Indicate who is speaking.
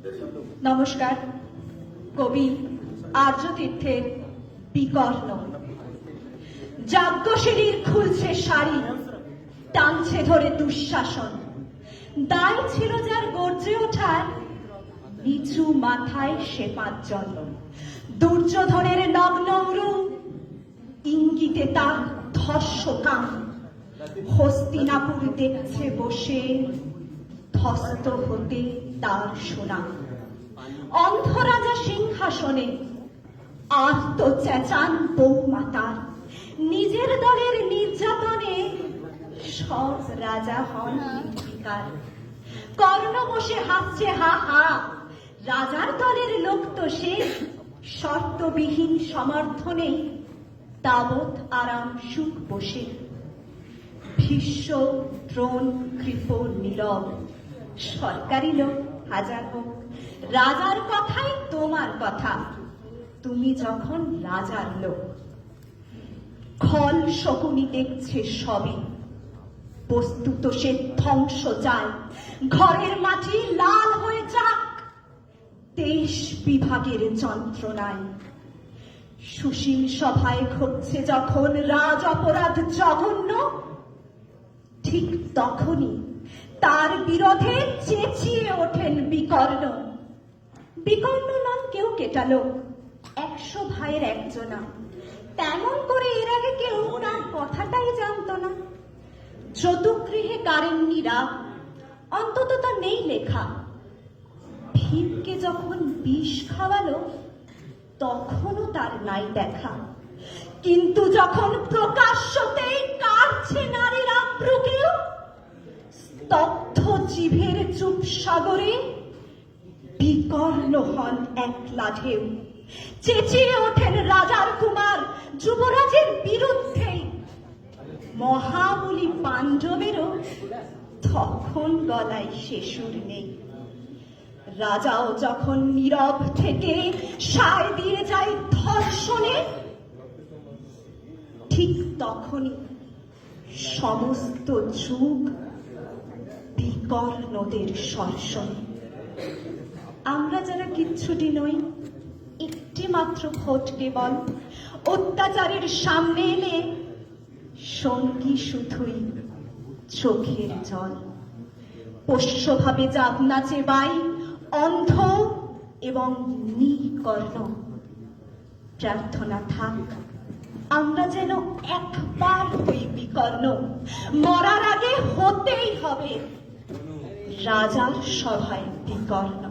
Speaker 1: নমস্কার। কবি আর্যতীর্থের বিকর্ণ। যাজ্ঞসেনীর খুলছে শাড়ি, টানছে ধরে দুঃশাসন। দায় ছিল যার গর্জে ওঠার, নিচু মাথায় সে পাঁচজন। দুর্যোধনের নগ্ন উরু, ইঙ্গিতে তার ধর্ষকান। হস্তিনাপুর দেখছে বসে, ধ্বস্ত হতে তার সোনা। অন্ধরাজা সিংহাসনে আর্ত চেঁচান বৌমাতার। নিজের দলের নির্যাতনে সব রাজা হন নির্বিকার। কর্ণ বসে হাসছে হা হা, রাজার দলের লোক তো সে। শর্তবিহীন সমর্থনে তাবৎ আরাম সুখ বসে। ভীষ্ম দ্রোণ কৃপ নীরব, সরকারি লোক হাজার হোক, রাজার কথাই তোমার কথা, তুমি যখন রাজার লোক। খল শকুনি দেখছে সবই, বস্তুত সে ধ্বংস চায়। ঘরের মাটি লাল হয়ে যাক, দেশ বিভাগের যন্ত্রণায়। সুশীল সভায় ঘটছে যখন রাজ অপরাধ জঘন্য, ঠিক তখনই তার বিরোধে চেঁচিয়ে ওঠেন বিকর্ণ। বিকর্ণ নাম কেউ কেটালো, 100 ভাইয়ের একজনা। তেমন করে এর আগে কেউ তার কথাটাই জানত না। চতুর্গৃহে কারেন্নিরা, অন্তত তা নেই লেখা। ভীমকে যখন বিষ খাওয়ালো, তখনও তার নাই দেখা। কিন্তু যখন প্রকাশ্যতেই কাটছে নারীর আব্রুকেও, স্তব্ধ জিভের চুপ সাগরে বিকর্ণ হন একলা ঢেউ। চেঁচিয়ে ওঠেন রাজার কুমার যুবরাজের বিরুদ্ধে। মহাবলী পাণ্ডবেরও তখন গলায় সে সুর নেই। রাজাও যখন নীরব থেকে সায় দিয়ে যায় ধর্ষণে, ঠিক তখনই সমস্ত যুগ বিকর্ণদের সর্ষণে। আমরা যারা কিচ্ছুটি নই, একটি মাত্র ভোট কেবল, অত্যাচারের সামনে এলে সঙ্গী শুধুই চোখের জল। পোষ্যভাবে যাক নাচে বাই, অন্ধ এবং নিকর্ণ। প্রার্থনা থাক আমরা যেন একবার হই বিকর্ণ। মরার আগে হতেই হবে রাজার সভায় বিকর্ণ।